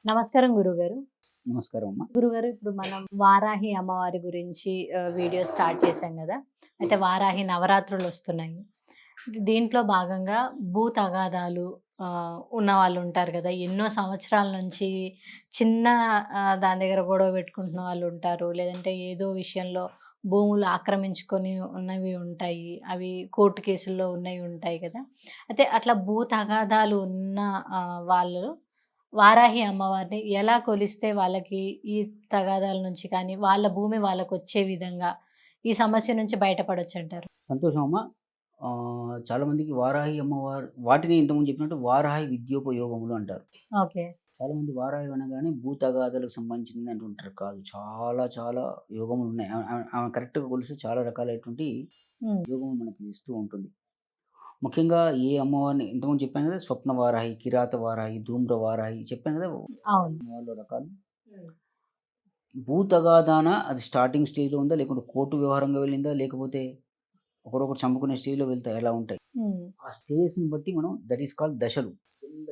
నమస్కారం గురుగారు. నమస్కారం అమ్మా. గురుగారు ఇప్పుడు మనం వారాహి అమ్మవారి గురించి వీడియో స్టార్ట్ చేశాం గదా! అయితే వారాహి నవరాత్రులొస్తున్నాయి. దీంట్లో భాగంగా భూ తగాదాలు ఉన్నవాళ్ళుంటారు గదా! ఎన్నో సంవత్సరాల నుంచి చిన్న దాని దగ్గర గొడవ పెట్టుకుంటున్న వాళ్ళుంటారు. లేదంటే ఏదో విషయంలో భూములు ఆక్రమించుకొని ఉన్నవి ఉంటాయి. అవి కోర్టు కేసుల్లో ఉన్నయి ఉంటాయి గదా! అయితే అట్లా భూ తగాదాలు ఉన్న వాళ్ళు వారాహి అమ్మవారిని ఎలా కొలిస్తే వాళ్ళకి ఈ తగాదాల నుంచి కానీ, వాళ్ళ భూమి వాళ్ళకొచ్చే విధంగా ఈ సమస్య నుంచి బయటపడొచ్చంటారు? సంతోషం అమ్మా. చాలామందికి వారాహి అమ్మవారు వాటిని ఇంతకుముందు చెప్పినట్టు వారాహి విద్యోపయోగములు అంటారు. ఓకే. చాలామంది వారాహి అనగానే భూతగాథలకు సంబంధించింది అంటుంటారు. కాదు, చాలా చాలా యోగములున్నాయి. ఆమె కరెక్ట్‌గా కొలిస్తే చాలా రకాలైనటువంటి హ్మ్. యోగములు మనకి ఇస్తూ ఉంటుంది. ముఖ్యంగా ఏ అమ్మవారిని ఇంతకుముందు చెప్పాను కదా! స్వప్న వారాహి, కిరాత వారాహి, ధూమ్ర వారాహి చెప్పాను కదా! అవును. అమ్మవారిలో రకాలు. హ్మ్. భూతగాదాన అది స్టార్టింగ్ స్టేజ్‌లో ఉందా? లేకుంటే కోర్టు వ్యవహారంగా వెళ్ళిందా? లేకపోతే ఒకరొకరు చంపుకునే స్టేజ్‌లో వెళ్తే ఎలా ఉంటాయి? హ్మ్. ఆ స్టేజెస్‌ని బట్టి మనం దట్ ఈస్ కాల్డ్ దశలు.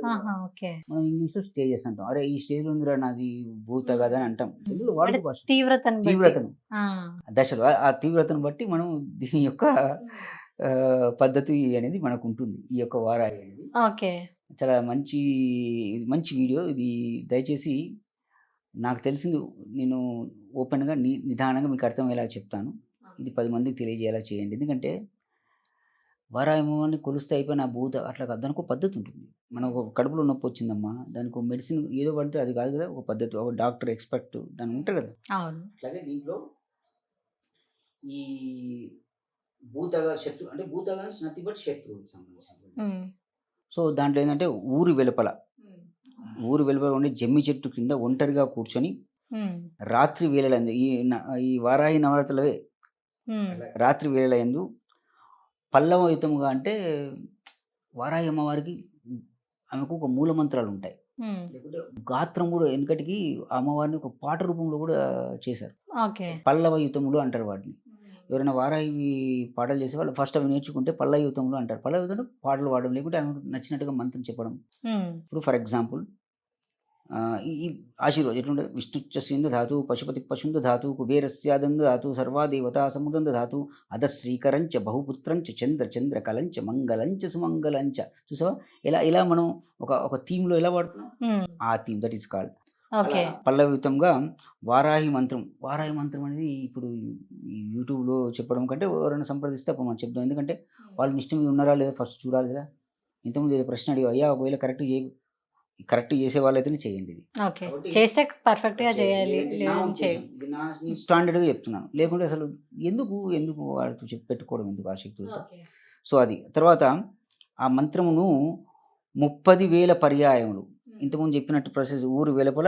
ఆహా! ఓకే. మనం ఇంగ్లీష్‌లో స్టేజెస్ అంటాం. అరే! ఈ స్టేజ్‌లో ఉందిరా నాది హ్మ్. భూతగాథ అని అంటాం. హ్మ్. తెలుగులో అంటే వాడుక భాష. తీవ్రతను బట్టి. తీవ్రతను, ఆ! దశలు ఆ తీవ్రతను బట్టి మనం దీని యొక్క హ్మ్. పద్ధతి అనేది మనకుంటుంది. ఈ యొక్క వారాహి అనేది. ఓకే. చాలా మంచి వీడియో. ఇది దయచేసి నాకు తెలిసింది నేను ఓపెన్‌గా నిదానంగా మీకు అర్థమయ్యేలాగా చెప్తాను. ఇది 10 మందికి తెలియజేయేలా చేయండి. ఎందుకంటే వారాహి అమ్మవారిని కొలిస్తే అయిపోయి నా భూత అట్లా కాదు. దానికో పద్ధతి ఉంటుంది. మనకు కడుపులో నొప్పొచ్చిందమ్మా, దానికో మెడిసిన్ ఏదో పడితే అది కాదు కదా! ఒక పద్ధతి. ఒక డాక్టర్ ఎక్స్‌పర్ట్ దానికి ఉంటారు కదా! అవును. అట్లాగే దీంట్లో ఈ భూతగా శత్రు అంటే భూతగా ఈస్ నథింగ్ బట్ శత్రువుకి సంబంధించినటువంటి. హ్మ్. సో, దాంట్లో ఏందంటే ఊరి వెలుపల, హ్మ్. ఊరి వెలుపల ఉండే జమ్మి చెట్టు కింద ఒంటరిగా కూర్చొని హ్మ్. రాత్రి వేళలందు ఈ వారాహి నవరాత్రులవే హ్మ్. రాత్రి వేళలయందు పల్లవయుతముగా అంటే వారాహి అమ్మవారికి ఆమెకు ఒక మూల మంత్రాలుంటాయి. హ్మ్. లేకుంటే గాత్రం గూడా ఎనకటికి ఆ అమ్మవారిని ఒక పాట రూపంలో గూడా చేశారు. ఓకే. పల్లవయుతములు అంటారు వాటిని. ఎవరైనా వారాహివి పాటలు చేసేవాళ్ళు ఫస్ట్ అవి నేర్చుకుంటే పల్లవయుతములు అంటారు. పల్లవయుతం అంటే పాటలు పాడడం, లేకుంటే ఆమెకు నచ్చినట్టుగా మంత్రం చెప్పడం. హ్మ్. ఇప్పుడు ఫర్ ఎగ్జాంపుల్ ఈ ఈ ఆశీర్వాదం ఎట్లుంటది? విష్ణుశ్చ స్వింద ధాతుః, పశుపతిః పశుంద ధాతుః, కుబేరస్యాదంద ధాతుః, సర్వా దేవతా సముదంద ధాతుః, అధః శ్రీకరంచ బహుపుత్రంచ చంద్రకలంచ మంగళంచ సుమంగళంచ. చూసావా? ఇలా మనం ఒక థీమ్‌లో ఎలా వాడుతున్నాం? హ్మ్. ఆ థీమ్ దట్ ఈస్ కాల్డ్. అలా ఓకే. పల్లవితంగా వారాహి మంత్రం. వారాహి మంత్రం అనేది ఇప్పుడు ఈ యూట్యూబ్‌లో చెప్పడం కంటే ఎవరైనా సంప్రదిస్తే అప్పుడు మనం చెప్దాం. ఎందుకంటే వాళ్ళు నిష్ట మీద ఉన్నారా లేదా ఫస్ట్ చూడాలి కదా! ఇంతకుముందు ఏదో ప్రశ్న అడిగావు. అయ్యా ఒకవేళ కరెక్ట్ చేసేవాళ్ళైతేనే చేయండి ఇది. ఓకే. కాబట్టి చేస్తే పర్ఫెక్ట్‌గా చేయండి. చేయాలి. లేదంటే నా లేదని ఉద్దేశ్యం. ఇది నేను స్టాండర్డ్‌గా చెప్తున్నాను. లేకుంటే అసలు ఎందుకు వాడితో పెట్టుకోవడం ఎందుకు ఆ శక్తులతో. ఓకే. సో, అది. తర్వాత ఆ మంత్రమును 30,000 పర్యాయములు. హ్మ్. ఇంతకుముందు చెప్పినట్టు ప్రాసెస్ ఊరు వెలుపల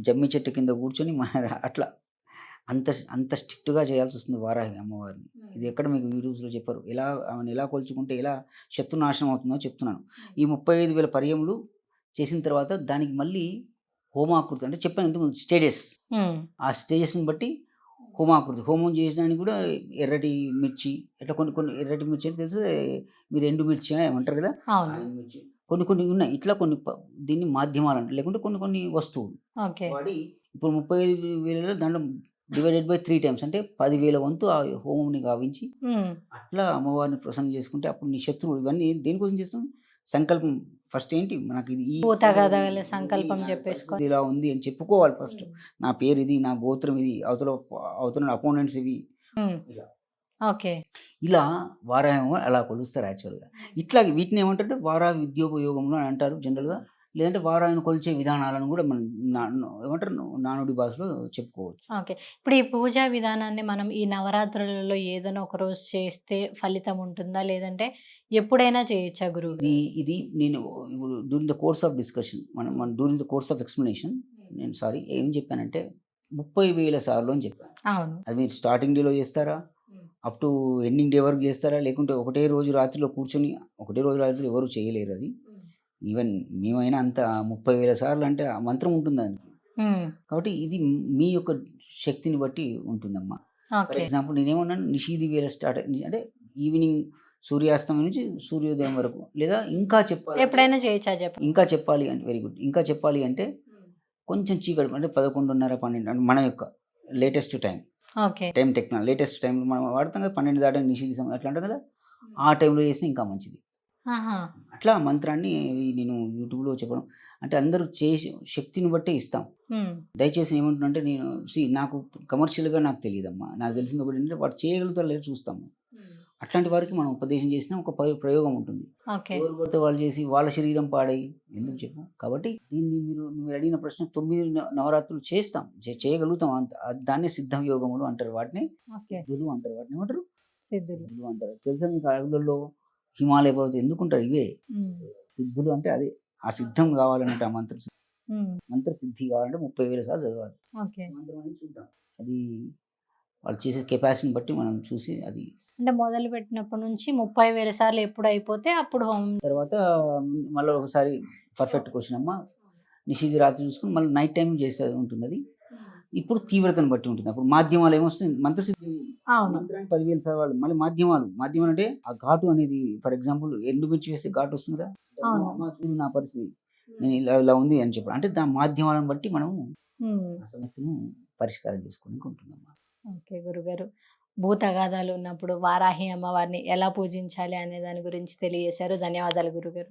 జమ్మి చెట్టు కింద కూర్చొని అట్లా అంత స్ట్రిక్ట్‌గా చేయాల్సొస్తుంది వారాహి అమ్మవారిని. హ్మ్. ఇది ఎక్కడ మీకు వీడియోస్‌లో చెప్పరు. ఆమెను ఎలా కొలుచుకుంటే ఎలా శత్రునాశనం అవుతుందో చెప్తున్నాను. హ్మ్. ఈ 35,000 పర్యములు చేసిన తర్వాత దానికి మళ్ళీ హోమాకృతి అంటే చెప్పాను ఇంతకుముందు స్టేజెస్. హ్మ్. ఆ స్టేజెస్‌ని బట్టి హోమాకృతి. హోమం చేయడానికి గూడా ఎర్రటి మిర్చి ఇట్లా కొన్ని కొన్ని ఎర్రటి మిర్చి అంటే తెలుసు మీరు ఎండు మిర్చి ఏమంటారు కదా! ఆ అవును. ఎండుమిర్చి. కొన్ని ఉన్నాయి. ఇట్లా కొన్ని దీన్ని మాధ్యమాలంటారు. లేకుంటే కొన్ని వస్తువులు ఓకే. వాడి ఇప్పుడు 35,000లో దాంట్లో డివైడెడ్ బై 3 టైమ్స్ అంటే 10,000 వంతు ఆ హోమంని గావించి హ్మ్. అట్లా అమ్మవారిని ప్రసన్నం చేసుకుంటే అప్పుడు నీ శత్రువులు ఇవన్నీ దేనికోసం చేస్తాం? సంకల్పం ఫస్ట్ ఏంటి మనకి ఇది ఈ కుటుంబం ఇది, భూతగాథల ఇది సంకల్పం నా చెప్పేసుకొని. పరిస్థితి ఇలా ఉంది అని చెప్పుకోవాలి ఫస్ట్. హ్మ్. నా పేరు ఇది, నా గోత్రం ఇది, అవతల అపోనెంట్స్ ఇవి. హ్మ్. ఇలా. ఓకే. ఇలా వారాహేమో అలా కొలుస్తారు యాక్చువల్‌గా. హ్మ్. ఇట్లాగే వీటిని ఏమంటారంటే వారాహి విద్యోపయోగములు అని అంటారు జనరల్‌గా. లేదంటే వారాహిని కొలిచే విధానాలను గూడా మనం నా ను ఏమంటారు నానుడి భాషలో చెప్పుకోవచ్చు. ఓకే. ఇప్పుడు ఈ పూజా విధానాన్ని మనం ఈ నవరాత్రులలో ఏదైనా ఒక రోజు చేస్తే ఫలితం ఉంటుందా? లేదంటే ఎప్పుడైనా చేయొచ్చా ఇది గురువుగారు? ఇది నేను ఇప్పుడు during the course of discussion మనం during the course of explanation hmm. నేను ఏం చెప్పానంటే 30,000 సార్లు అని చెప్పాను. అవును. అది మీరు స్టార్టింగ్ డేలో చేస్తారా? హ్మ్. అప్ టు ఎండింగ్ డే వరకు చేస్తారా? లేకుంటే ఒకటే రోజు రాత్రిలో కూర్చొని ఒకటే రోజు రాత్రిలో ఎవరు చేయలేరది. హ్మ్. ఈవెన్ మేమైనా అంత 30,000 సార్లు అంటే ఆ మంత్రం ఉంటుంది దానికి. హ్మ్. కాబట్టి ఇది మీ యొక్క శక్తిని బట్టి ఉంటుందమ్మా. For okay. ఎగ్జాంపుల్ నేనేమన్నాను నిషీది వేళ స్టార్ట్ అంటే ఈవినింగ్ సూర్యాస్తమయం నుంచి సూర్యోదయం వరకు లేదా హ్మ్. ఇంకా చెప్పాలంటే ఎప్పుడైనా చేయొచ్చా జపం? ఇంకా చెప్పాలి అంటే వెరీ గుడ్. ఇంకా చెప్పాలి అంటే హ్మ్. కొంచెం చీకటి అంటే 11:30, 12 అంటే మన యొక్క లేటెస్ట్ టైం. ఓకే. లేటెస్ట్ టైంలో మనం వాడతాం కదా! 12 దాటంగా నిషిద్ధ సమయం అట్లా అంటాం కదా! ఆ టైంలో చేసినా ఇంకా మంచిది. ఆహా! అట్లా మంత్రాన్ని నేను యూట్యూబ్‌లో చెప్పడం అంటే అందరూ చేసి శక్తిని బట్టే ఇస్తాం. హ్మ్. దయచేసి ఏమంటున్నానంటే నేను నాకు కమర్షియల్‌గా నాకు తెలీదమ్మా. నాకు తెలిసింది ఒకటేంటంటే వాడు చేయగలుగుతారో లేదో చూస్తాము. అట్లాంటి వారికి మనం ఉపదేశం చేసినా ఒక ప్రయోగం ఉంటుంది. ఓకే. ఎవరు పడితే వాళ్ళు చేసి వాళ్ళ శరీరం పాడై ఎందుకు చెప్పు? కాబట్టి దీన్ని మీరు అడిగిన ప్రశ్న 9 నవరాత్రులు చేస్తాం. చేయగలుగుతాం అంత. దాన్నే సిద్ధం యోగములు అంటారు వాటిని. ఓకే. సిద్ధులు అంటారు వాటిని. ఏమంటారు? సిద్ధులు. సిద్ధులు అంటారు. తెలుసా మీకు అడవులలో హిమాలయ పర్వతం ఎందుకుంటారు ఇవే. హ్మ్. సిద్ధులు అంటే అదే. ఆ సిద్ధం కావాలంటే ఆ హ్మ్. మంత్ర సిద్ధి కావాలంటే 30,000 సార్లు చదవాలి. ఓకే. మంత్రం అనేది చూద్దాం. అది వాళ్ళు చేసే కెపాసిటీని బట్టి మనం చూసి అది అంటే మొదలుపెట్టినప్పటి నుంచి 30,000 సార్లు ఎప్పుడైపోతే అప్పుడు తర్వాత మళ్ళీ ఒకసారి పర్ఫెక్ట్ క్వెషన్ అమ్మా. నిషిద్ధి రాత్రి చూసుకొని మళ్ళీ నైట్ టైమ్ చేసేది ఉంటుందది. ఇప్పుడు తీవ్రతను బట్టి ఉంటుంది. అప్పుడు మాధ్యమాలు ఏమొస్తుంది మంత్రసిద్ధి అవును. మంత్రానికి 10,000 చదవాలి. మళ్ళీ మాధ్యమాలు అంటే ఆ ఘాటు అనేది ఫర్ ఎగ్జాంపుల్ ఎండుమిర్చి వేస్తే ఘాటు వస్తుంది కదా! అవును. అమ్మ చూడు నా పరిస్థితి. నేను ఇలా ఉంది అని చెప్పడం. అంటే దాని మాధ్యమాలను బట్టి మనం హ్మ్. ఆ సమస్యను పరిష్కారం చేసుకోవడానికి ఉంటుందమ్మా. ఓకే గురుగారు. భూ తగాదాలు ఉన్నప్పుడు వారాహి అమ్మవారిని ఎలా పూజించాలి అనే దాని గురించి తెలియజేశారు. ధన్యవాదాలు గురుగారు.